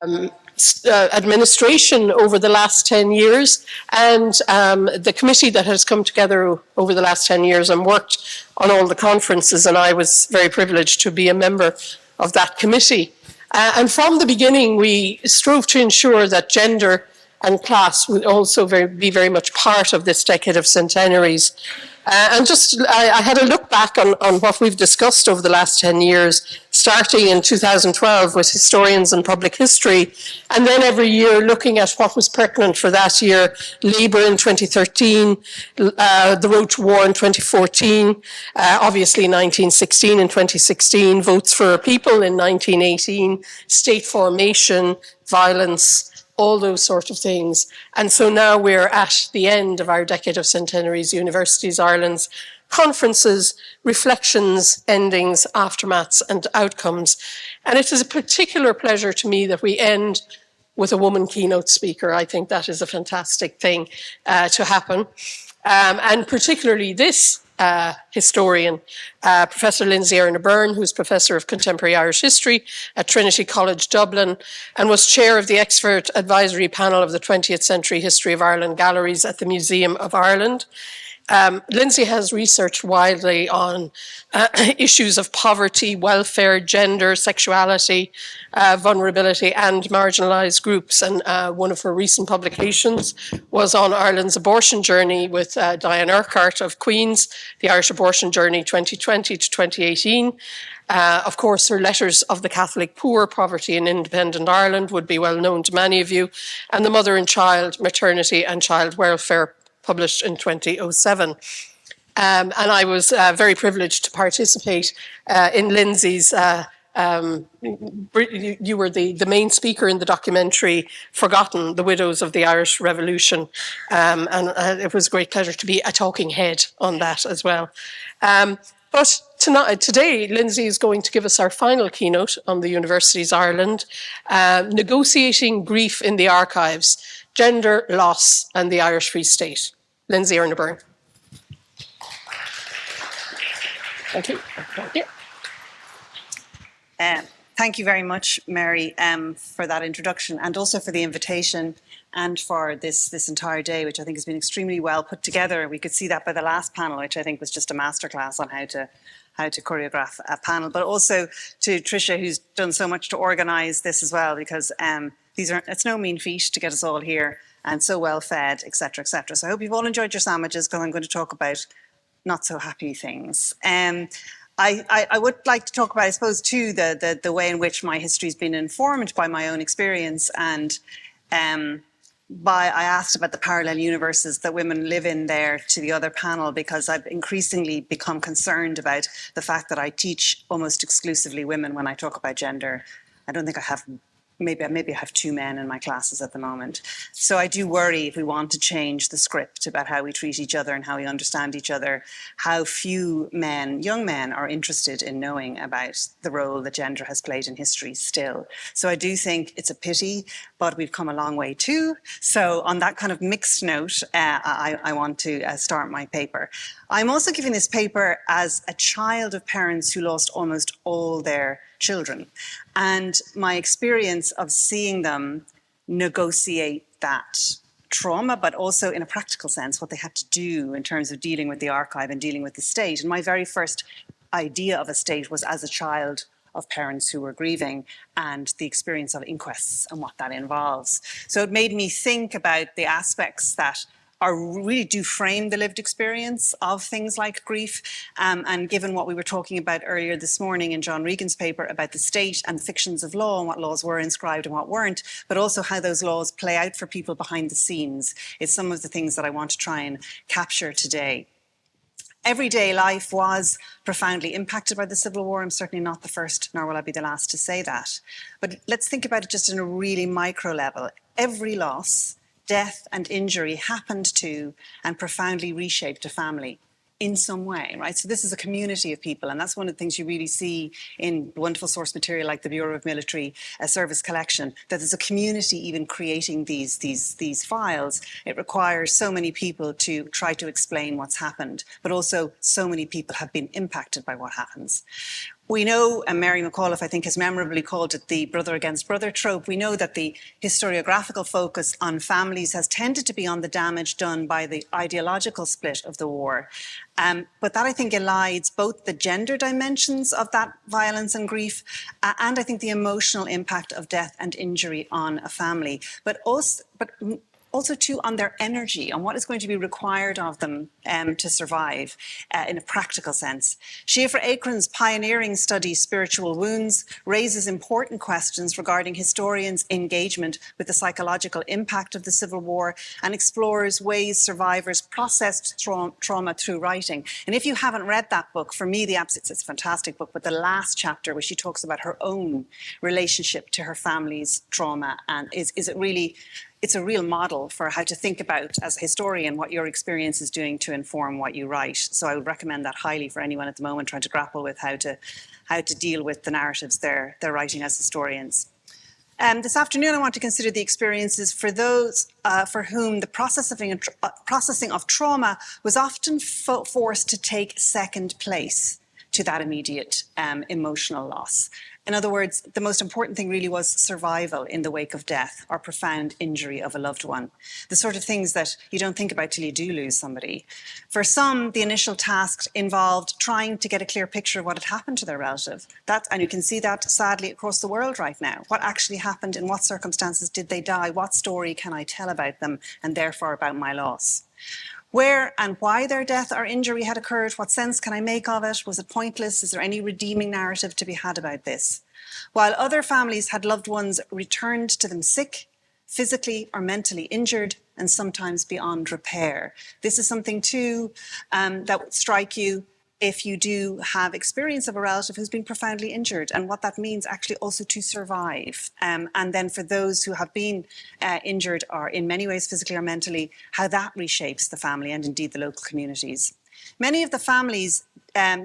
administration over the last 10 years, and the committee that has come together over the last 10 years and worked on all the conferences, and I was very privileged to be a member of that committee. And from the beginning, we strove to ensure that gender and class would also be very much part of this decade of centenaries. I had a look back on what we've discussed over the last 10 years, starting in 2012 with historians and public history, and then every year looking at what was pertinent for that year: Labour in 2013, the road to war in 2014, obviously 1916 in 2016, votes for people in 1918, state formation, violence, all those sort of things. And so now we're at the end of our decade of centenaries, Universities Ireland's conferences, reflections, endings, aftermaths, and outcomes. And it is a particular pleasure to me that we end with a woman keynote speaker. I think that is a fantastic thing to happen. And particularly this historian, Professor Lindsey Byrne, who's Professor of Contemporary Irish History at Trinity College Dublin, and was chair of the expert advisory panel of the 20th Century History of Ireland Galleries at the Museum of Ireland. Lindsey has researched widely on issues of poverty, welfare, gender, sexuality, vulnerability, and marginalised groups. And one of her recent publications was on Ireland's abortion journey with Diane Urquhart of Queen's, the Irish Abortion Journey 2020 to 2018. Of course, her Letters of the Catholic Poor, Poverty in Independent Ireland would be well known to many of you, and The Mother and Child, Maternity and Child Welfare, published in 2007. And I was very privileged to participate in Lindsey's, you were the main speaker in the documentary Forgotten, The Widows of the Irish Revolution. And it was a great pleasure to be a talking head on that as well. But today, Lindsey is going to give us our final keynote on the Universities Ireland, Negotiating Grief in the Archives, Gender, Loss and the Irish Free State. Lindsey Byrne. Thank you. Thank you. Thank you very much, Mary, for that introduction, and also for the invitation and for this entire day, which I think has been extremely well put together. We could see that by the last panel, which I think was just a masterclass on how to choreograph a panel, but also to Tricia, who's done so much to organise this as well, because it's no mean feat to get us all here and so well fed, etc., etc. So I hope you've all enjoyed your sandwiches, because I'm going to talk about not so happy things. I would like to talk about, I suppose, too, the way in which my history has been informed by my own experience, and I asked about the parallel universes that women live in there to the other panel, because I've increasingly become concerned about the fact that I teach almost exclusively women when I talk about gender. I don't think I have, maybe I have 2 men in my classes at the moment. So I do worry, if we want to change the script about how we treat each other and how we understand each other, how few men, young men, are interested in knowing about the role that gender has played in history still. So I do think it's a pity, but we've come a long way too. So on that kind of mixed note, I want to start my paper. I'm also giving this paper as a child of parents who lost almost all their children, and my experience of seeing them negotiate that trauma, but also in a practical sense, what they had to do in terms of dealing with the archive and dealing with the state. And my very first idea of a state was as a child of parents who were grieving, and the experience of inquests and what that involves. So it made me think about the aspects that really do frame the lived experience of things like grief. And given what we were talking about earlier this morning in John Regan's paper about the state and fictions of law and what laws were inscribed and what weren't, but also how those laws play out for people behind the scenes, is some of the things that I want to try and capture today. Everyday life was profoundly impacted by the Civil War. I'm certainly not the first, nor will I be the last to say that. But let's think about it just on a really micro level. Every loss, death and injury happened to and profoundly reshaped a family in some way, right? So this is a community of people, and that's one of the things you really see in wonderful source material like the Bureau of Military Service Collection, that there's a community even creating these files. It requires so many people to try to explain what's happened, but also so many people have been impacted by what happens. We know, and Mary McAuliffe, I think, has memorably called it the brother against brother trope. We know that the historiographical focus on families has tended to be on the damage done by the ideological split of the war. But that, I think, elides both the gender dimensions of that violence and grief, and I think the emotional impact of death and injury on a family, but also too on their energy, on what is going to be required of them to survive in a practical sense. Schaefer Akron's pioneering study, Spiritual Wounds, raises important questions regarding historians' engagement with the psychological impact of the Civil War and explores ways survivors processed trauma through writing. And if you haven't read that book, for me, it's a fantastic book, but the last chapter where she talks about her own relationship to her family's trauma, and it's a real model for how to think about, as a historian, what your experience is doing to inform what you write. So I would recommend that highly for anyone at the moment trying to grapple with how to deal with the narratives they're writing as historians. This afternoon, I want to consider the experiences for those for whom the processing of trauma was often forced to take second place to that immediate emotional loss. In other words, the most important thing really was survival in the wake of death or profound injury of a loved one. The sort of things that you don't think about till you do lose somebody. For some, the initial task involved trying to get a clear picture of what had happened to their relative. And you can see that sadly across the world right now. What actually happened, in what circumstances did they die? What story can I tell about them and therefore about my loss? Where and why their death or injury had occurred, what sense can I make of it? Was it pointless? Is there any redeeming narrative to be had about this? While other families had loved ones returned to them sick, physically or mentally injured, and sometimes beyond repair. This is something too that would strike you if you do have experience of a relative who's been profoundly injured, and what that means actually also to survive. And then for those who have been injured, or in many ways physically or mentally, how that reshapes the family and indeed the local communities. Many of the families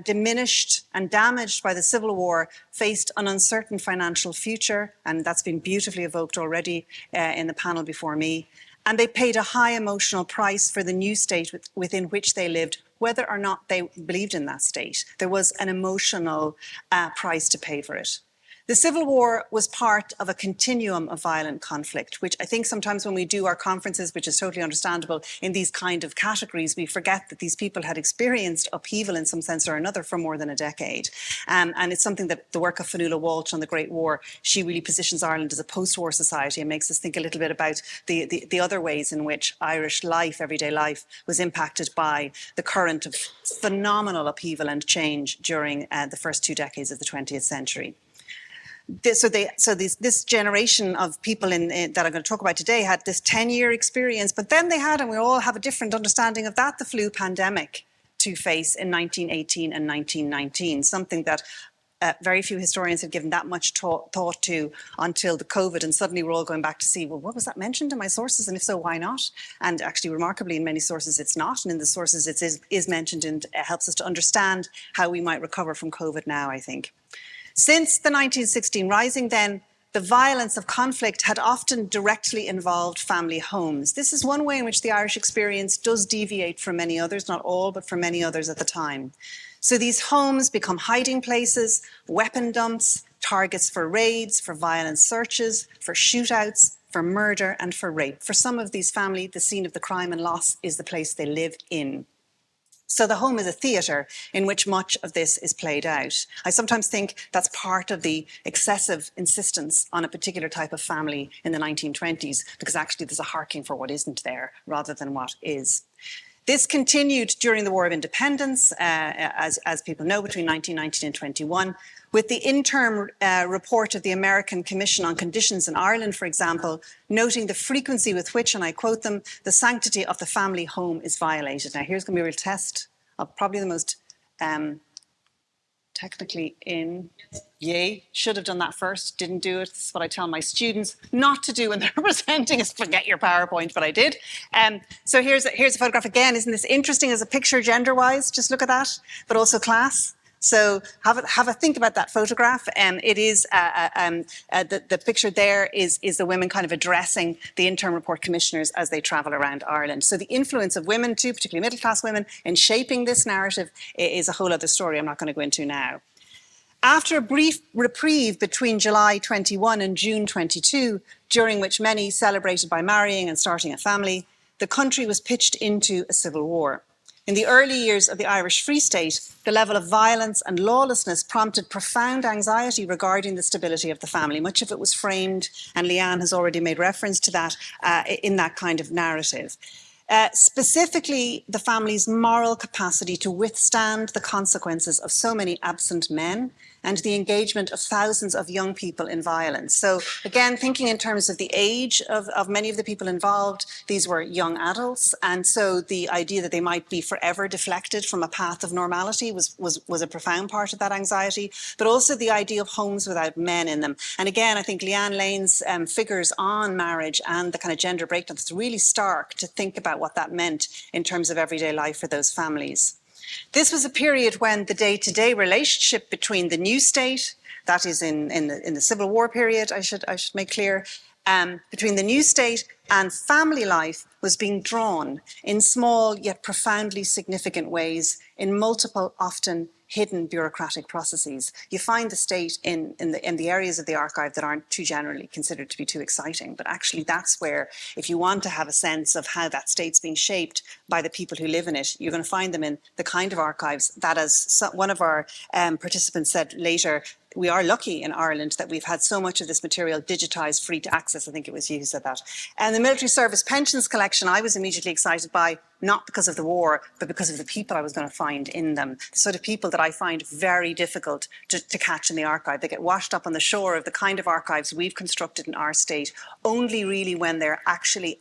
diminished and damaged by the Civil War faced an uncertain financial future, and that's been beautifully evoked already in the panel before me. And they paid a high emotional price for the new state within which they lived, whether or not they believed in that state. There was an emotional price to pay for it. The Civil War was part of a continuum of violent conflict, which I think sometimes when we do our conferences, which is totally understandable, in these kind of categories, we forget that these people had experienced upheaval in some sense or another for more than a decade. And it's something that the work of Fionnuala Walsh on the Great War, she really positions Ireland as a post-war society and makes us think a little bit about the other ways in which Irish life, everyday life, was impacted by the current of phenomenal upheaval and change during the first 2 decades of the 20th century. This generation of people that I'm going to talk about today had this 10-year experience, but then they had, and we all have a different understanding of that, the flu pandemic to face in 1918 and 1919, something that very few historians had given that much thought to until the COVID, and suddenly we're all going back to see, well, what was that mentioned in my sources, and if so, why not? And actually, remarkably, in many sources it's not, and in the sources it is mentioned, and it helps us to understand how we might recover from COVID now, I think. Since the 1916 Rising then, the violence of conflict had often directly involved family homes. This is one way in which the Irish experience does deviate from many others, not all, but from many others at the time. So these homes become hiding places, weapon dumps, targets for raids, for violent searches, for shootouts, for murder and for rape. For some of these families, the scene of the crime and loss is the place they live in. So the home is a theatre in which much of this is played out. I sometimes think that's part of the excessive insistence on a particular type of family in the 1920s, because actually there's a harking for what isn't there rather than what is. This continued during the War of Independence, as people know, between 1919 and 21, with the interim report of the American Commission on Conditions in Ireland, for example, noting the frequency with which, and I quote them, the sanctity of the family home is violated. Now, here's going to be a real test of probably the most technically yay, should have done that first, didn't do it. This is what I tell my students not to do when they're presenting, is forget your PowerPoint, but I did. So here's a photograph again. Isn't this interesting as a picture gender-wise? Just look at that, but also class. So have a think about that photograph. It is the picture there is the women kind of addressing the interim report commissioners as they travel around Ireland. So the influence of women too, particularly middle class women, in shaping this narrative is a whole other story I'm not going to go into now. After a brief reprieve between July 21 and June 22, during which many celebrated by marrying and starting a family, the country was pitched into a civil war. In the early years of the Irish Free State, the level of violence and lawlessness prompted profound anxiety regarding the stability of the family. Much of it was framed, and Leanne has already made reference to that, in that kind of narrative. Specifically, the family's moral capacity to withstand the consequences of so many absent men and the engagement of thousands of young people in violence. So again, thinking in terms of the age of many of the people involved, these were young adults. And so the idea that they might be forever deflected from a path of normality was a profound part of that anxiety, but also the idea of homes without men in them. And again, I think Leanne Lane's figures on marriage and the kind of gender breakdown, it's really stark to think about what that meant in terms of everyday life for those families. This was a period when the day-to-day relationship between the new state, that is in the Civil War period, I should make clear, between the new state and family life was being drawn in small yet profoundly significant ways in multiple, often hidden bureaucratic processes. You find the state in the areas of the archive that aren't too generally considered to be too exciting, but actually that's where, if you want to have a sense of how that state's being shaped by the people who live in it, you're going to find them in the kind of archives that, as one of our participants said later, we are lucky in Ireland that we've had so much of this material digitised, free to access. I think it was you who said that. And the military service pensions collection, I was immediately excited by, not because of the war, but because of the people I was going to find in them. The sort of people that I find very difficult to catch in the archive. They get washed up on the shore of the kind of archives we've constructed in our state, only really when they're actually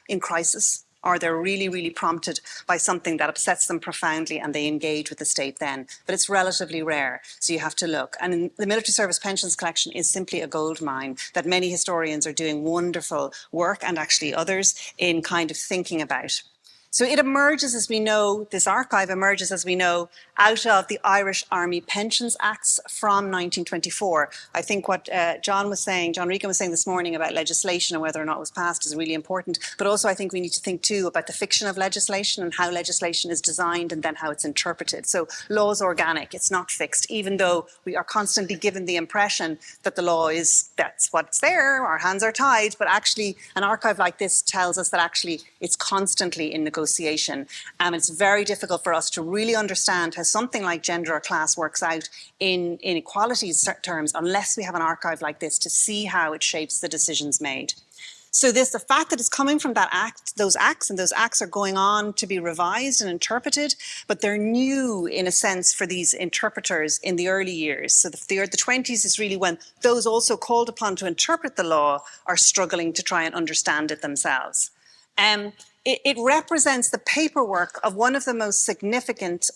in crisis, or they're really, really prompted by something that upsets them profoundly and they engage with the state then. But it's relatively rare, so you have to look. And the military service pensions collection is simply a gold mine that many historians are doing wonderful work, and actually others, in kind of thinking about. So it emerges, as we know, this archive emerges, as we know, out of the Irish Army Pensions Acts from 1924. I think what John Regan was saying this morning about legislation and whether or not it was passed is really important. But also I think we need to think too about the fiction of legislation and how legislation is designed and then how it's interpreted. So law is organic, it's not fixed, even though we are constantly given the impression that the law is, that's what's there, our hands are tied. But actually an archive like this tells us that actually it's constantly in negotiation. It's very difficult for us to really understand how something like gender or class works out in inequalities terms unless we have an archive like this to see how it shapes the decisions made. So the fact that it's coming from that act, those acts are going on to be revised and interpreted, but they're new in a sense for these interpreters in the early years. So the 20s is really when those also called upon to interpret the law are struggling to try and understand it themselves. It represents the paperwork of one of the most significant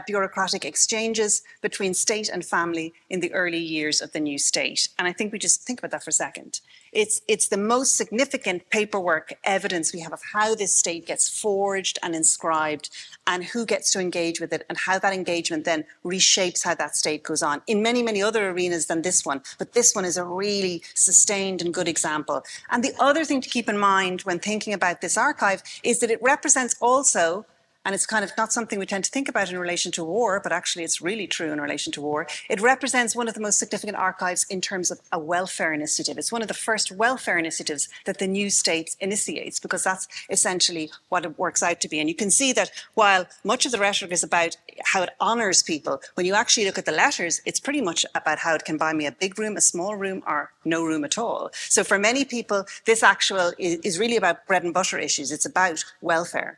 bureaucratic exchanges between state and family in the early years of the new state. And I think we just think about that for a second. It's the most significant paperwork evidence we have of how this state gets forged and inscribed and who gets to engage with it and how that engagement then reshapes how that state goes on in many, many other arenas than this one. But this one is a really sustained and good example. And the other thing to keep in mind when thinking about this archive is that it represents also, and it's kind of not something we tend to think about in relation to war, but actually it's really true in relation to war. It represents one of the most significant archives in terms of a welfare initiative. It's one of the first welfare initiatives that the new state initiates, because that's essentially what it works out to be. And you can see that while much of the rhetoric is about how it honours people, when you actually look at the letters, it's pretty much about how it can buy me a big room, a small room, or no room at all. So for many people, this actual is really about bread and butter issues. It's about welfare.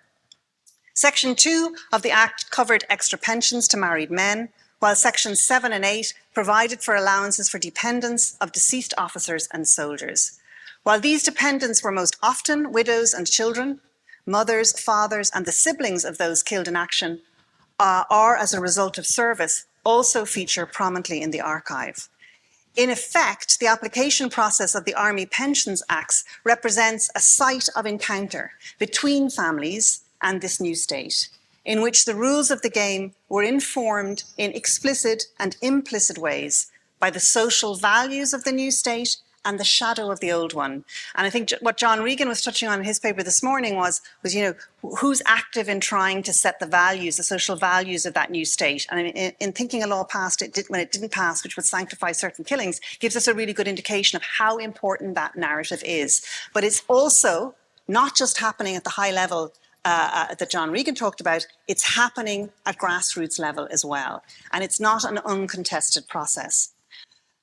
Section 2 of the Act covered extra pensions to married men, while Sections 7 and 8 provided for allowances for dependents of deceased officers and soldiers. While these dependents were most often widows and children, mothers, fathers, and the siblings of those killed in action are, as a result of service, also feature prominently in the archive. In effect, the application process of the Army Pensions Acts represents a site of encounter between families and this new state, in which the rules of the game were informed in explicit and implicit ways by the social values of the new state and the shadow of the old one. And I think what John Regan was touching on in his paper this morning was who's active in trying to set the values, the social values of that new state. And in thinking a law passed when it didn't pass, which would sanctify certain killings, gives us a really good indication of how important that narrative is. But it's also not just happening at the high level that John Regan talked about, it's happening at grassroots level as well. And it's not an uncontested process.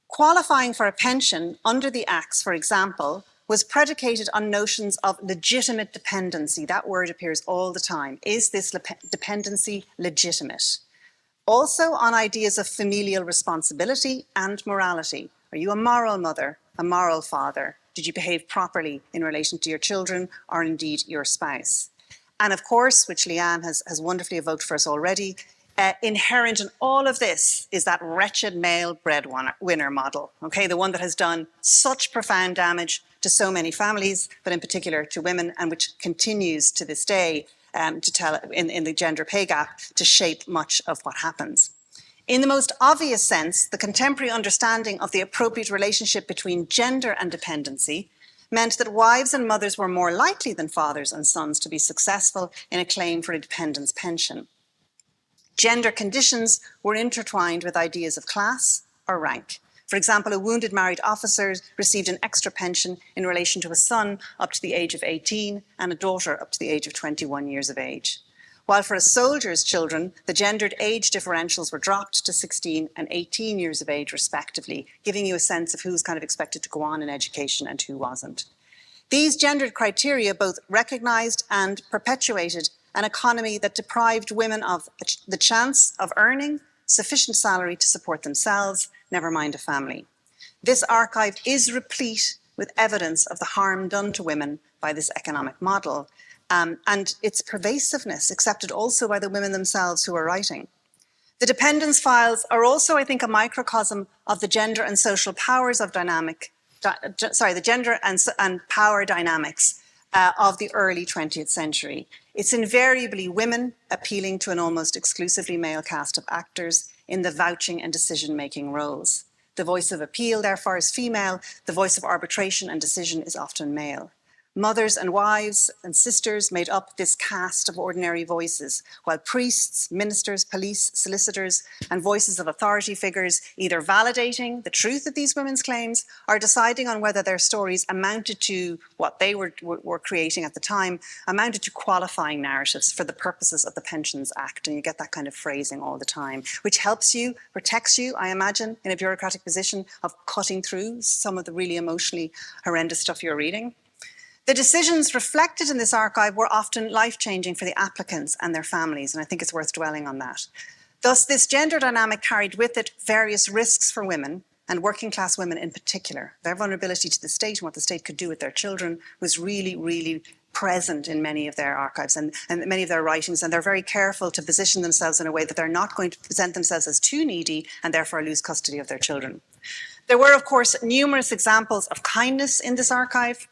Qualifying for a pension under the Acts, for example, was predicated on notions of legitimate dependency. That word appears all the time. Is this dependency legitimate? Also on ideas of familial responsibility and morality. Are you a moral mother, a moral father? Did you behave properly in relation to your children or indeed your spouse? And of course, which Leanne has wonderfully evoked for us already, inherent in all of this is that wretched male breadwinner model, okay? The one that has done such profound damage to so many families, but in particular to women, and which continues to this day to tell in the gender pay gap to shape much of what happens. In the most obvious sense, the contemporary understanding of the appropriate relationship between gender and dependency meant that wives and mothers were more likely than fathers and sons to be successful in a claim for a dependence pension. Gender conditions were intertwined with ideas of class or rank. For example, a wounded married officer received an extra pension in relation to a son up to the age of 18 and a daughter up to the age of 21 years of age. While for a soldier's children, the gendered age differentials were dropped to 16 and 18 years of age, respectively, giving you a sense of who's kind of expected to go on in education and who wasn't. These gendered criteria both recognised and perpetuated an economy that deprived women of the chance of earning sufficient salary to support themselves, never mind a family. This archive is replete with evidence of the harm done to women by this economic model, and its pervasiveness accepted also by the women themselves who are writing. The dependence files are also, I think, a microcosm of the gender and social powers of the gender and power dynamics of the early 20th century. It's invariably women appealing to an almost exclusively male cast of actors in the vouching and decision-making roles. The voice of appeal, therefore, is female. The voice of arbitration and decision is often male. Mothers and wives and sisters made up this cast of ordinary voices, while priests, ministers, police, solicitors, and voices of authority figures either validating the truth of these women's claims or deciding on whether their stories amounted to what they were creating at the time, amounted to qualifying narratives for the purposes of the Pensions Act. And you get that kind of phrasing all the time, which helps you, protects you, I imagine, in a bureaucratic position of cutting through some of the really emotionally horrendous stuff you're reading. The decisions reflected in this archive were often life-changing for the applicants and their families, and I think it's worth dwelling on that. Thus, this gender dynamic carried with it various risks for women, and working class women in particular. Their vulnerability to the state and what the state could do with their children was really, really present in many of their archives and many of their writings, and they're very careful to position themselves in a way that they're not going to present themselves as too needy and therefore lose custody of their children. There were, of course, numerous examples of kindness in this archive,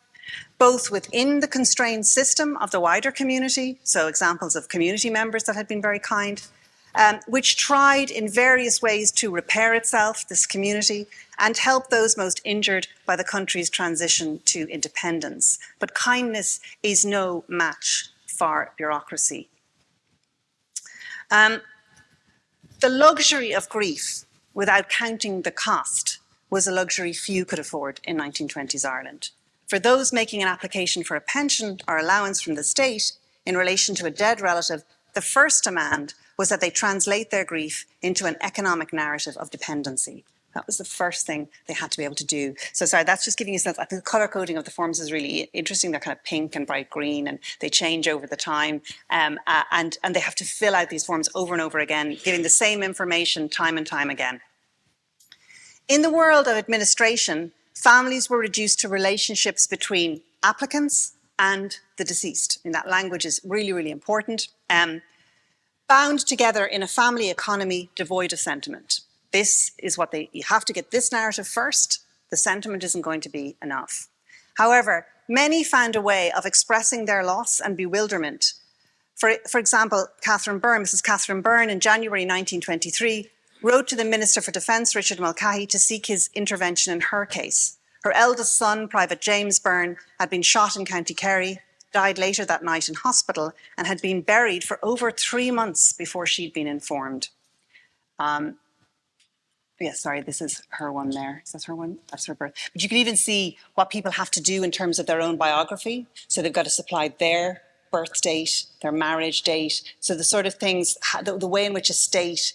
both within the constrained system of the wider community, so examples of community members that had been very kind, which tried in various ways to repair itself, this community, and help those most injured by the country's transition to independence. But kindness is no match for bureaucracy. The luxury of grief, without counting the cost, was a luxury few could afford in 1920s Ireland. For those making an application for a pension or allowance from the state in relation to a dead relative, the first demand was that they translate their grief into an economic narrative of dependency. That was the first thing they had to be able to do. So sorry, that's just giving you a sense. I think the colour coding of the forms is really interesting. They're kind of pink and bright green, and they change over the time. And they have to fill out these forms over and over again, giving the same information time and time again. In the world of administration, families were reduced to relationships between applicants and the deceased. And that language is really, really important. Bound together in a family economy devoid of sentiment. This is what you have to get this narrative first. The sentiment isn't going to be enough. However, many found a way of expressing their loss and bewilderment. For example, Mrs. Catherine Byrne, in January 1923, wrote to the Minister for Defence, Richard Mulcahy, to seek his intervention in her case. Her eldest son, Private James Byrne, had been shot in County Kerry, died later that night in hospital, and had been buried for over 3 months before she'd been informed. Yeah, sorry, this is her one there. Is that her one? That's her birth. But you can even see what people have to do in terms of their own biography. So they've got to supply their birth date, their marriage date. So the sort of things, the way in which a state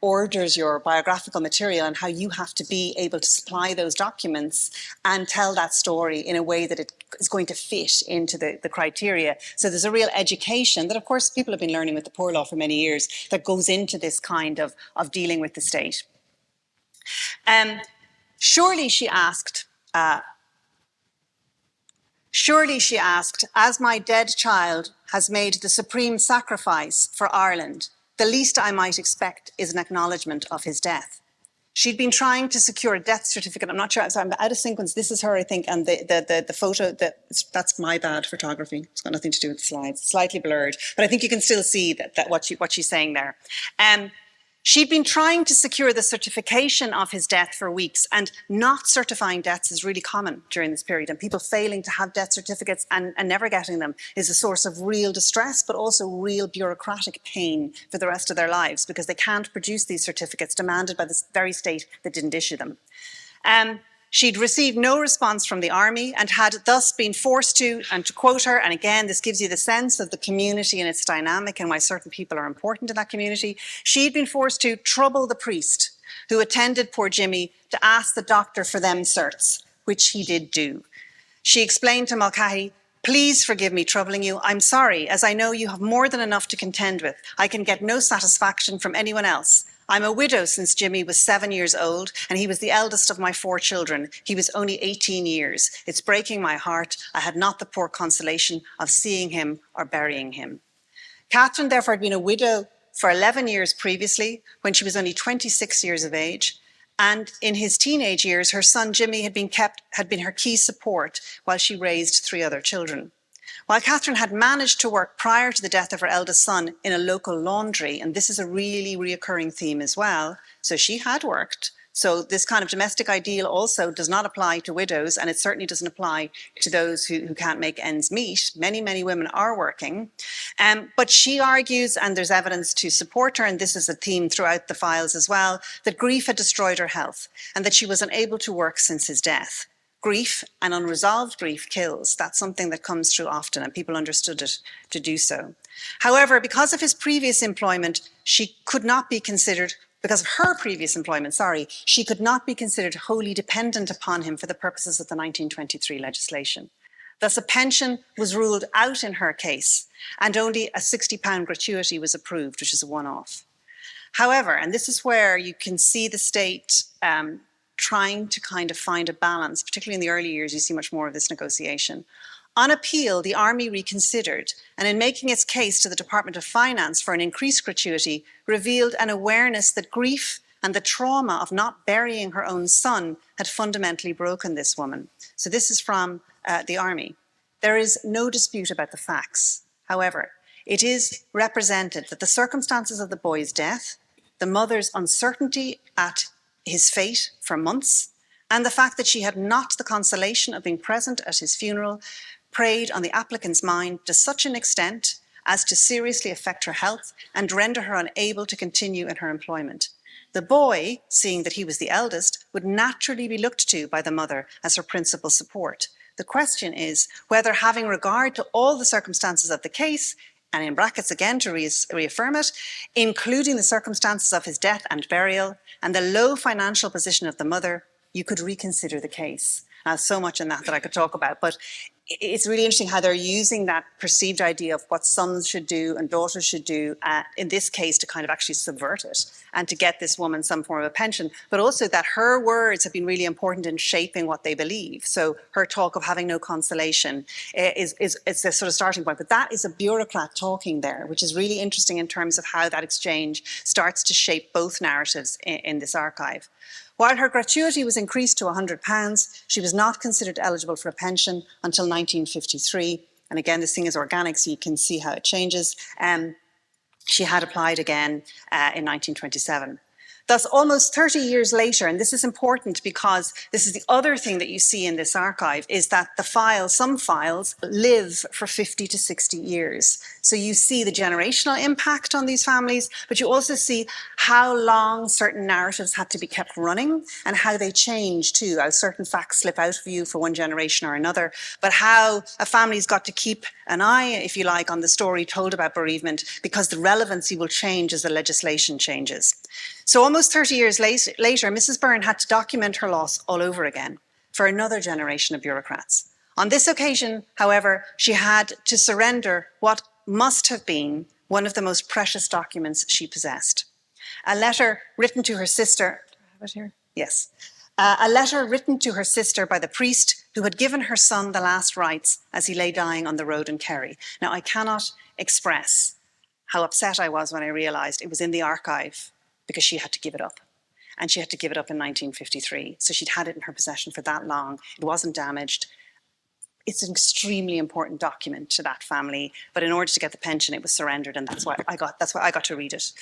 orders your biographical material and how you have to be able to supply those documents and tell that story in a way that it is going to fit into the criteria. So there's a real education that, of course, people have been learning with the Poor Law for many years that goes into this kind of dealing with the state. Surely she asked, as my dead child has made the supreme sacrifice for Ireland, the least I might expect is an acknowledgement of his death. She'd been trying to secure a death certificate. I'm not sure, so I'm out of sequence. This is her, I think, and the photo, that's my bad photography. It's got nothing to do with the slides. It's slightly blurred, but I think you can still see that what she's saying there. She'd been trying to secure the certification of his death for weeks, and not certifying deaths is really common during this period, and people failing to have death certificates and never getting them is a source of real distress, but also real bureaucratic pain for the rest of their lives because they can't produce these certificates demanded by the very state that didn't issue them. She'd received no response from the army and had thus been forced to, and to quote her, and again, this gives you the sense of the community and its dynamic and why certain people are important in that community, she'd been forced to trouble the priest who attended poor Jimmy to ask the doctor for them certs, which he did do. She explained to Mulcahy, "Please forgive me troubling you. I'm sorry, as I know you have more than enough to contend with. I can get no satisfaction from anyone else. I'm a widow since Jimmy was 7 years old, and he was the eldest of my 4 children. He was only 18 years. It's breaking my heart. I had not the poor consolation of seeing him or burying him." Catherine, therefore, had been a widow for 11 years previously, when she was only 26 years of age. And in his teenage years, her son Jimmy had been her key support while she raised 3 other children. While Catherine had managed to work prior to the death of her eldest son in a local laundry, and this is a really reoccurring theme as well, so she had worked. So this kind of domestic ideal also does not apply to widows, and it certainly doesn't apply to those who can't make ends meet. Many, many women are working. But she argues, and there's evidence to support her, and this is a theme throughout the files as well, that grief had destroyed her health and that she was unable to work since his death. Grief and unresolved grief kills. That's something that comes through often, and people understood it to do so. However, because of his previous employment, she could not be considered, because of her previous employment, she could not be considered wholly dependent upon him for the purposes of the 1923 legislation. Thus, a pension was ruled out in her case, and only a £60 gratuity was approved, which is a one-off. However, and this is where you can see the state trying to kind of find a balance, particularly in the early years, you see much more of this negotiation. On appeal, the Army reconsidered, and in making its case to the Department of Finance for an increased gratuity, revealed an awareness that grief and the trauma of not burying her own son had fundamentally broken this woman. So this is from the Army. There is no dispute about the facts. However, it is represented that the circumstances of the boy's death, the mother's uncertainty at his fate for months, and the fact that she had not the consolation of being present at his funeral preyed on the applicant's mind to such an extent as to seriously affect her health and render her unable to continue in her employment. The boy, seeing that he was the eldest, would naturally be looked to by the mother as her principal support. The question is whether, having regard to all the circumstances of the case, and in brackets again to reaffirm it, including the circumstances of his death and burial and the low financial position of the mother, you could reconsider the case. So much in that I could talk about, but it's really interesting how they're using that perceived idea of what sons should do and daughters should do, in this case, to kind of actually subvert it and to get this woman some form of a pension, but also that her words have been really important in shaping what they believe. So her talk of having no consolation is the sort of starting point, but that is a bureaucrat talking there, which is really interesting in terms of how that exchange starts to shape both narratives in this archive. While her gratuity was increased to £100, she was not considered eligible for a pension until 1953. And again, this thing is organic, so you can see how it changes. She had applied again in 1927. Thus, almost 30 years later, and this is important because this is the other thing that you see in this archive, is that some files live for 50 to 60 years. So you see the generational impact on these families, but you also see how long certain narratives had to be kept running and how they change too, how certain facts slip out of you for one generation or another, but how a family's got to keep an eye, if you like, on the story told about bereavement because the relevancy will change as the legislation changes. So almost 30 years later, Mrs. Byrne had to document her loss all over again for another generation of bureaucrats. On this occasion, however, she had to surrender what must have been one of the most precious documents she possessed. A letter written to her sister, do I have it here? Yes. A letter written to her sister by the priest who had given her son the last rites as he lay dying on the road in Kerry. Now, I cannot express how upset I was when I realised it was in the archive because she had to give it up. And she had to give it up in 1953. So she'd had it in her possession for that long. It wasn't damaged. It's an extremely important document to that family. But in order to get the pension, it was surrendered. And that's why I got to read it.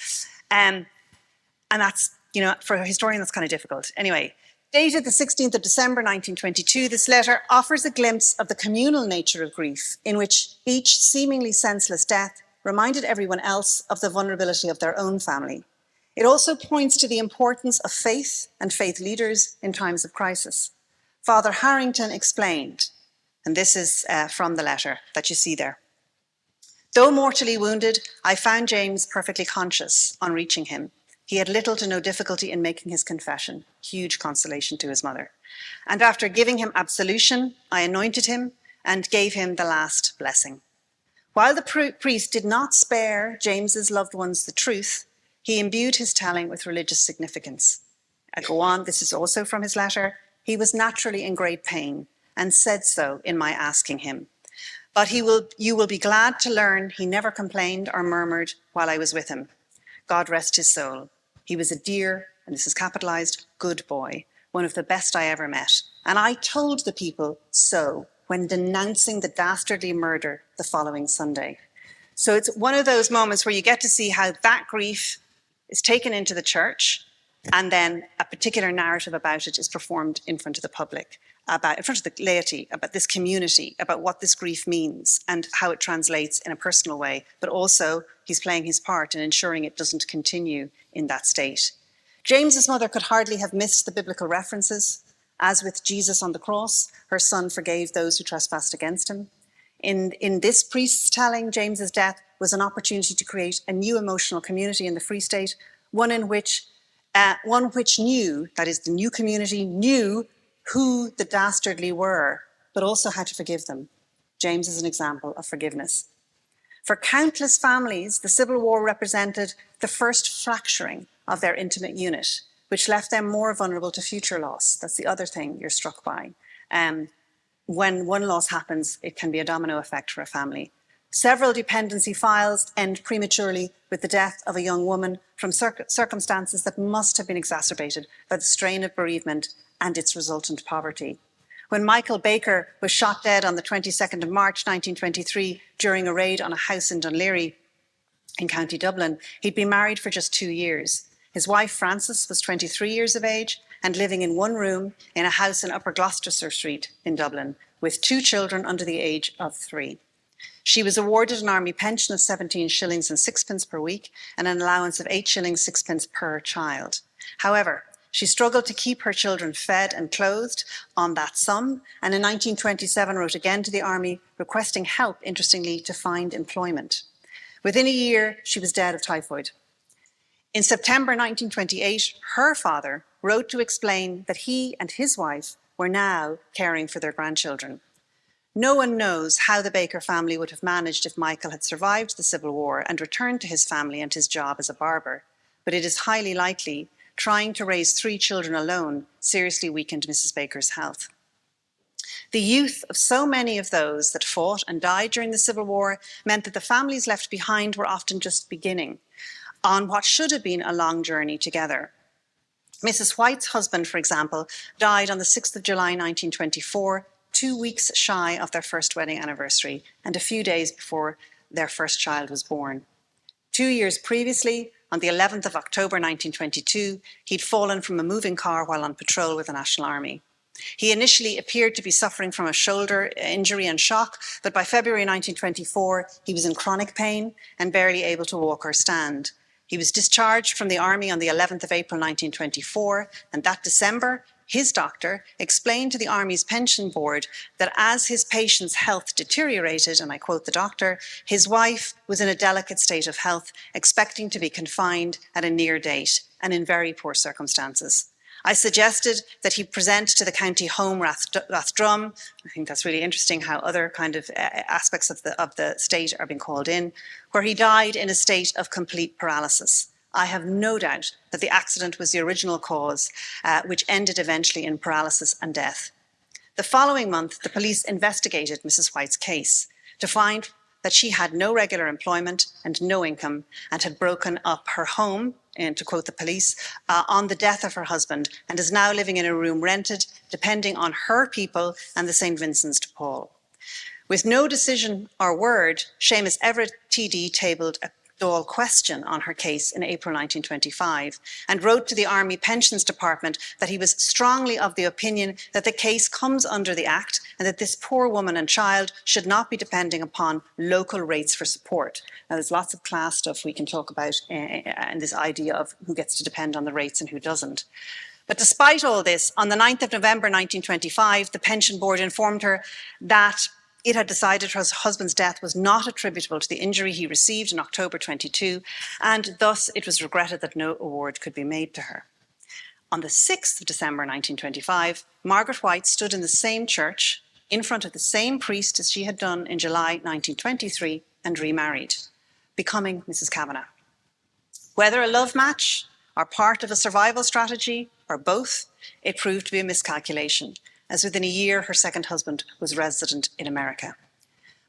And that's, you know, for a historian, that's kind of difficult. Anyway, dated the 16th of December, 1922, this letter offers a glimpse of the communal nature of grief, in which each seemingly senseless death reminded everyone else of the vulnerability of their own family. It also points to the importance of faith and faith leaders in times of crisis. Father Harrington explained, and this is from the letter that you see there. Though mortally wounded, I found James perfectly conscious on reaching him. He had little to no difficulty in making his confession, huge consolation to his mother. And after giving him absolution, I anointed him and gave him the last blessing. While the priest did not spare James's loved ones the truth, he imbued his telling with religious significance. I go on, this is also from his letter. He was naturally in great pain and said so in my asking him. But you will be glad to learn he never complained or murmured while I was with him. God rest his soul. He was a dear, and this is capitalized, good boy, one of the best I ever met. And I told the people so when denouncing the dastardly murder the following Sunday. So it's one of those moments where you get to see how that grief is taken into the church, and then a particular narrative about it is performed in front of the public, in front of the laity, about this community, about what this grief means and how it translates in a personal way. But also, he's playing his part in ensuring it doesn't continue in that state. James's mother could hardly have missed the biblical references. As with Jesus on the cross, her son forgave those who trespassed against him. In this priest's telling, James's death was an opportunity to create a new emotional community in the Free State, one which knew, that is, the new community knew who the dastardly were, but also how to forgive them. James is an example of forgiveness. For countless families, the Civil War represented the first fracturing of their intimate unit, which left them more vulnerable to future loss. That's the other thing you're struck by. When one loss happens, it can be a domino effect for a family. Several dependency files end prematurely with the death of a young woman from circumstances that must have been exacerbated by the strain of bereavement and its resultant poverty. When Michael Baker was shot dead on the 22nd of March 1923 during a raid on a house in Dunleary in County Dublin, he'd been married for just 2 years. His wife, Frances, was 23 years of age and living in one room in a house in Upper Gloucester Street in Dublin, with 2 children under the age of 3. She was awarded an army pension of 17 shillings and sixpence per week and an allowance of 8 shillings 6pence per child. However, she struggled to keep her children fed and clothed on that sum, and in 1927 wrote again to the army requesting help, interestingly, to find employment. Within a year, she was dead of typhoid. In September 1928, her father wrote to explain that he and his wife were now caring for their grandchildren. No one knows how the Baker family would have managed if Michael had survived the Civil War and returned to his family and his job as a barber, but it is highly likely trying to raise 3 children alone seriously weakened Mrs. Baker's health. The youth of so many of those that fought and died during the Civil War meant that the families left behind were often just beginning on what should have been a long journey together. Mrs. White's husband, for example, died on the 6th of July 1924, 2 weeks shy of their first wedding anniversary and a few days before their first child was born. 2 years previously, on the 11th of October 1922, he'd fallen from a moving car while on patrol with the National Army. He initially appeared to be suffering from a shoulder injury and shock, but by February 1924, he was in chronic pain and barely able to walk or stand. He was discharged from the army on the 11th of April 1924, and that December, his doctor explained to the Army's pension board that as his patient's health deteriorated, and I quote the doctor, his wife was in a delicate state of health, expecting to be confined at a near date and in very poor circumstances. I suggested that he present to the county home Rathdrum. I think that's really interesting how other kind of aspects of the state are being called in, where he died in a state of complete paralysis. I have no doubt that the accident was the original cause, which ended eventually in paralysis and death. The following month, the police investigated Mrs. White's case to find that she had no regular employment and no income and had broken up her home, and to quote the police, on the death of her husband, and is now living in a room rented, depending on her people and the St. Vincent's de Paul. With no decision or word, Seamus Everett TD tabled a Dáil question on her case in April 1925 and wrote to the Army Pensions Department that he was strongly of the opinion that the case comes under the Act and that this poor woman and child should not be depending upon local rates for support. Now, there's lots of class stuff we can talk about and this idea of who gets to depend on the rates and who doesn't. But despite all this, on the 9th of November 1925, the Pension Board informed her that it had decided her husband's death was not attributable to the injury he received in October 22, and thus it was regretted that no award could be made to her. On the 6th of December 1925, Margaret White stood in the same church in front of the same priest as she had done in July 1923 and remarried, becoming Mrs. Kavanagh. Whether a love match or part of a survival strategy or both, it proved to be a miscalculation, as within a year her second husband was resident in America.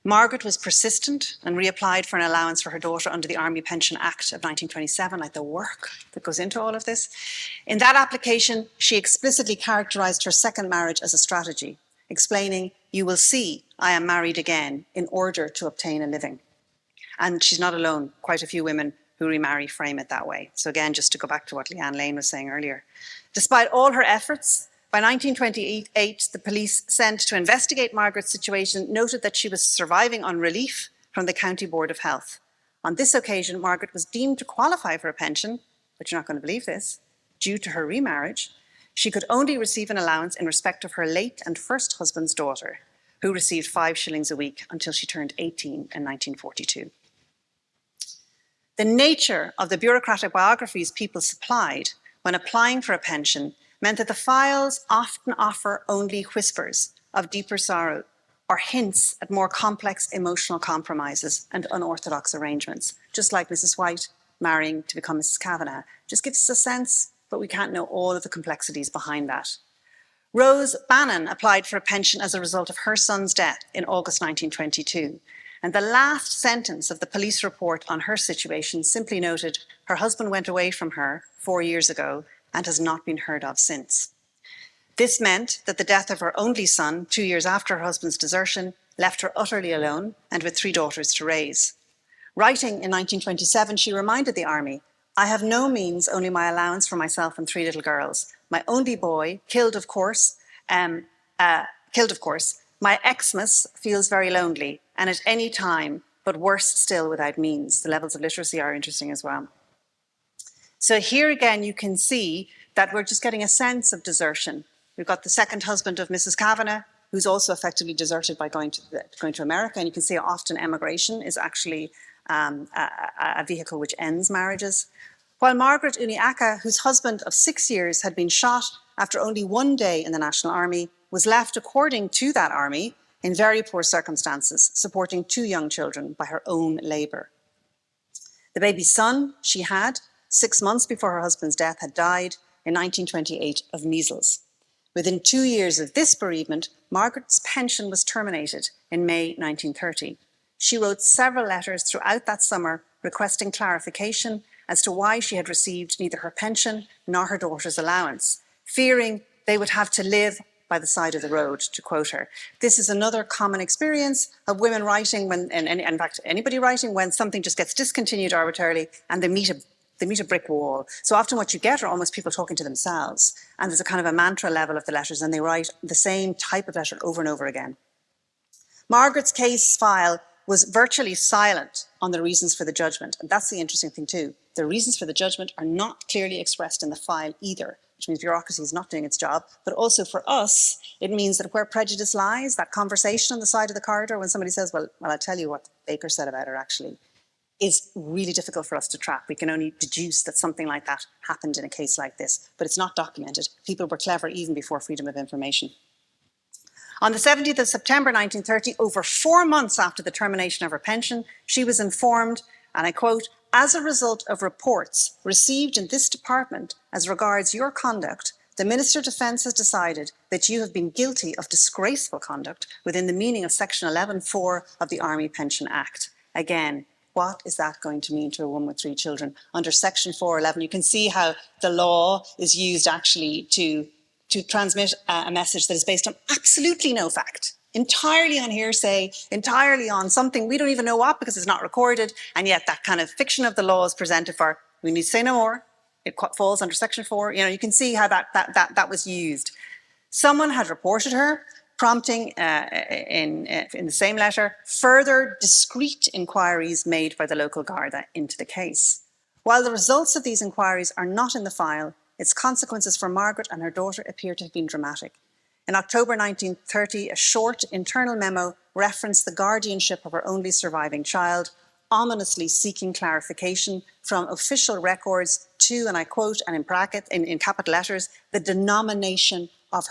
Margaret was persistent and reapplied for an allowance for her daughter under the Army Pension Act of 1927, like the work that goes into all of this. In that application, she explicitly characterised her second marriage as a strategy, explaining, "You will see I am married again in order to obtain a living." And she's not alone. Quite a few women who remarry frame it that way. So again, just to go back to what Leanne Lane was saying earlier. Despite all her efforts, by 1928, the police sent to investigate Margaret's situation noted that she was surviving on relief from the County Board of Health. On this occasion, Margaret was deemed to qualify for a pension, but you're not going to believe this, due to her remarriage. She could only receive an allowance in respect of her late and first husband's daughter, who received 5 shillings a week until she turned 18 in 1942. The nature of the bureaucratic biographies people supplied when applying for a pension meant that the files often offer only whispers of deeper sorrow or hints at more complex emotional compromises and unorthodox arrangements, just like Mrs. White marrying to become Mrs. Kavanagh. Just gives us a sense, but we can't know all of the complexities behind that. Rose Bannon applied for a pension as a result of her son's death in August 1922. And the last sentence of the police report on her situation simply noted her husband went away from her 4 years ago and has not been heard of since. This meant that the death of her only son, 2 years after her husband's desertion, left her utterly alone and with 3 daughters to raise. Writing in 1927, she reminded the Army, "I have no means, only my allowance for myself and 3 little girls. My only boy, killed of course. My Xmas feels very lonely and at any time, but worse still without means." The levels of literacy are interesting as well. So here again, you can see that we're just getting a sense of desertion. We've got the second husband of Mrs. Kavanagh, who's also effectively deserted by going to America. And you can see how often emigration is actually a vehicle which ends marriages. While Margaret Uniacke, whose husband of 6 years had been shot after only 1 day in the National Army, was left, according to that army, in very poor circumstances, supporting 2 young children by her own labour. The baby son she had, 6 months before her husband's death, had died in 1928 of measles. Within 2 years of this bereavement, Margaret's pension was terminated in May 1930. She wrote several letters throughout that summer requesting clarification as to why she had received neither her pension nor her daughter's allowance, fearing they would have to live by the side of the road, to quote her. This is another common experience of women writing, and in fact anybody writing, when something just gets discontinued arbitrarily and they meet a they meet a brick wall. So often what you get are almost people talking to themselves, and there's a kind of a mantra level of the letters, and they write the same type of letter over and over again. Margaret's case file was virtually silent on the reasons for the judgment, and that's the interesting thing too. The reasons for the judgment are not clearly expressed in the file either, which means bureaucracy is not doing its job. But also for us, it means that where prejudice lies, that conversation on the side of the corridor when somebody says, well, I'll tell you what the baker said about her actually, is really difficult for us to track. We can only deduce that something like that happened in a case like this, but it's not documented. People were clever even before freedom of information. On the 17th of September 1930, over 4 months after the termination of her pension, she was informed, and I quote, as a result of reports received in this department as regards your conduct, the Minister of Defence has decided that you have been guilty of disgraceful conduct within the meaning of Section 11.4 of the Army Pension Act. Again, what is that going to mean to a woman with 3 children? Under Section 411, you can see how the law is used actually to transmit a message that is based on absolutely no fact, entirely on hearsay, entirely on something we don't even know what because it's not recorded, and yet that kind of fiction of the law is presented for, we need to say no more, it falls under Section 4, you can see how that was used. Someone had reported her, prompting in the same letter, further discreet inquiries made by the local Garda into the case. While the results of these inquiries are not in the file, its consequences for Margaret and her daughter appear to have been dramatic. In October 1930, a short internal memo referenced the guardianship of her only surviving child, ominously seeking clarification from official records to, and I quote, and in capital letters, the denomination of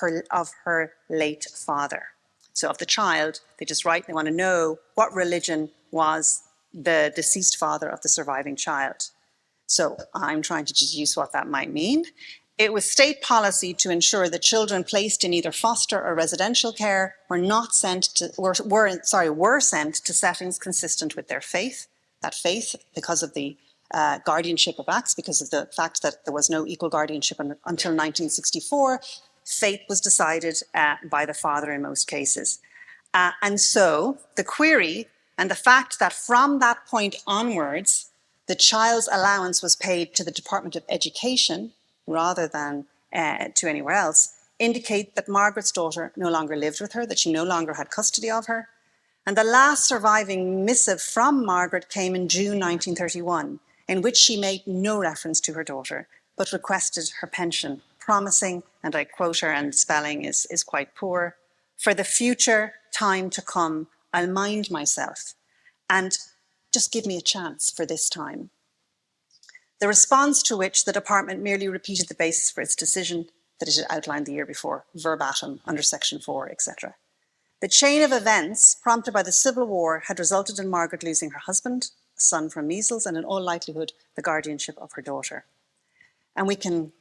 her late father. So of the child, they just write, they want to know what religion was the deceased father of the surviving child. So I'm trying to deduce what that might mean. It was state policy to ensure that children placed in either foster or residential care were sent to settings consistent with their faith. That faith, because of the guardianship of acts, because of the fact that there was no equal guardianship until 1964, fate was decided by the father in most cases. And so the query and the fact that from that point onwards, the child's allowance was paid to the Department of Education rather than to anywhere else, indicate that Margaret's daughter no longer lived with her, that she no longer had custody of her. And the last surviving missive from Margaret came in June 1931, in which she made no reference to her daughter, but requested her pension, promising, and I quote her, and spelling is quite poor, for the future time to come, I'll mind myself and just give me a chance for this time. The response to which the department merely repeated the basis for its decision that it had outlined the year before, verbatim, under Section 4, etc. The chain of events prompted by the Civil War had resulted in Margaret losing her husband, a son from measles, and in all likelihood, the guardianship of her daughter. And we can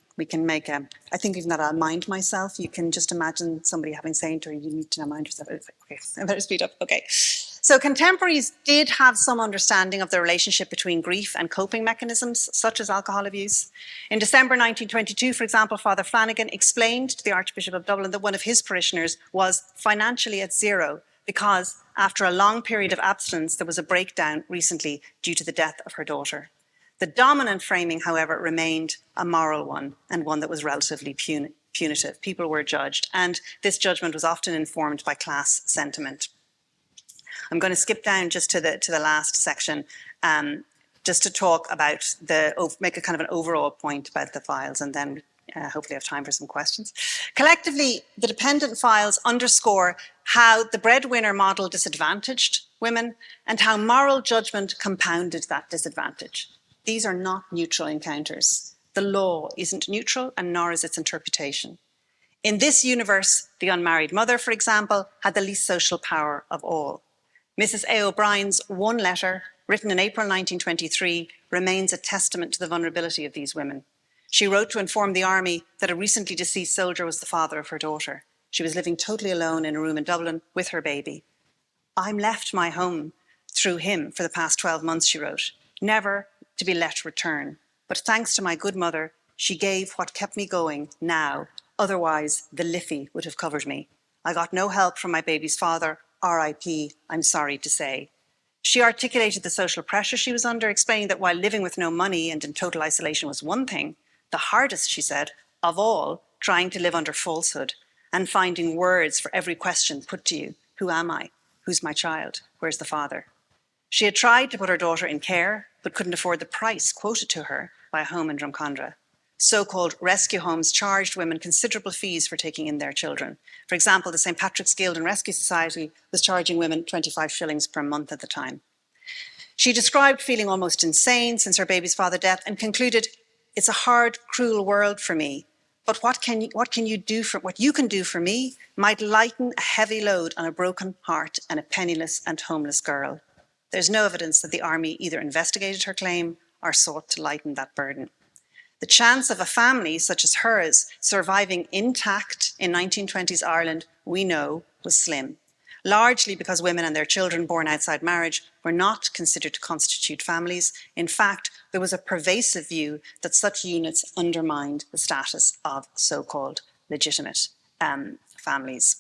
make I think even that I'll mind myself, you can just imagine somebody having saying to her, you need to now mind yourself. Okay, I better speed up, okay. So contemporaries did have some understanding of the relationship between grief and coping mechanisms, such as alcohol abuse. In December 1922, for example, Father Flanagan explained to the Archbishop of Dublin that one of his parishioners was financially at zero because after a long period of abstinence, there was a breakdown recently due to the death of her daughter. The dominant framing, however, remained a moral one and one that was relatively punitive. People were judged, and this judgment was often informed by class sentiment. I'm going to skip down just to the last section, just to talk about make a kind of an overall point about the files, and then hopefully have time for some questions. Collectively, the dependent files underscore how the breadwinner model disadvantaged women and how moral judgment compounded that disadvantage. These are not neutral encounters. The law isn't neutral, and nor is its interpretation. In this universe, the unmarried mother, for example, had the least social power of all. Mrs. A. O'Brien's one letter, written in April 1923, remains a testament to the vulnerability of these women. She wrote to inform the army that a recently deceased soldier was the father of her daughter. She was living totally alone in a room in Dublin with her baby. I'm left my home through him for the past 12 months, she wrote, never to be let return. But thanks to my good mother, she gave what kept me going now. Otherwise, the Liffey would have covered me. I got no help from my baby's father. R.I.P., I'm sorry to say. She articulated the social pressure she was under, explaining that while living with no money and in total isolation was one thing, the hardest, she said, of all, trying to live under falsehood and finding words for every question put to you. Who am I? Who's my child? Where's the father? She had tried to put her daughter in care, but couldn't afford the price quoted to her by a home in Drumcondra. So-called rescue homes charged women considerable fees for taking in their children. For example, the St. Patrick's Guild and Rescue Society was charging women 25 shillings per month at the time. She described feeling almost insane since her baby's father's death and concluded, "It's a hard, cruel world for me, but what you can do for me might lighten a heavy load on a broken heart and a penniless and homeless girl." There's no evidence that the army either investigated her claim or sought to lighten that burden. The chance of a family such as hers surviving intact in 1920s Ireland, we know, was slim, largely because women and their children born outside marriage were not considered to constitute families. In fact, there was a pervasive view that such units undermined the status of so-called legitimate families.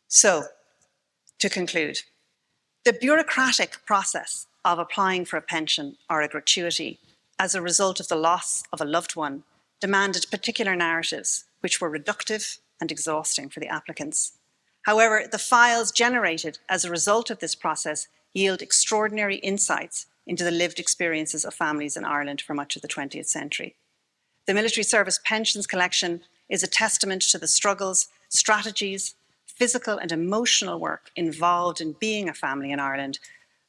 So, to conclude, the bureaucratic process of applying for a pension or a gratuity as a result of the loss of a loved one demanded particular narratives which were reductive and exhausting for the applicants. However, the files generated as a result of this process yield extraordinary insights into the lived experiences of families in Ireland for much of the 20th century. The military service pensions collection is a testament to the struggles, strategies, physical and emotional work involved in being a family in Ireland,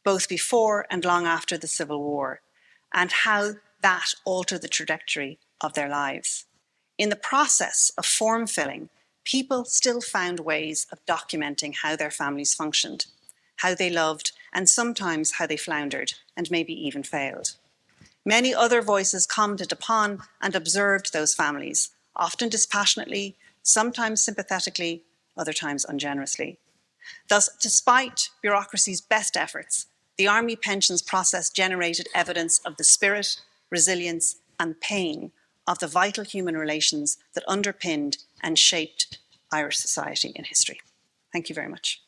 both before and long after the Civil War, and how that altered the trajectory of their lives. In the process of form filling, people still found ways of documenting how their families functioned, how they loved, and sometimes how they floundered, and maybe even failed. Many other voices commented upon and observed those families, often dispassionately, sometimes sympathetically, other times ungenerously. Thus, despite bureaucracy's best efforts, the army pensions process generated evidence of the spirit, resilience, and pain of the vital human relations that underpinned and shaped Irish society in history. Thank you very much.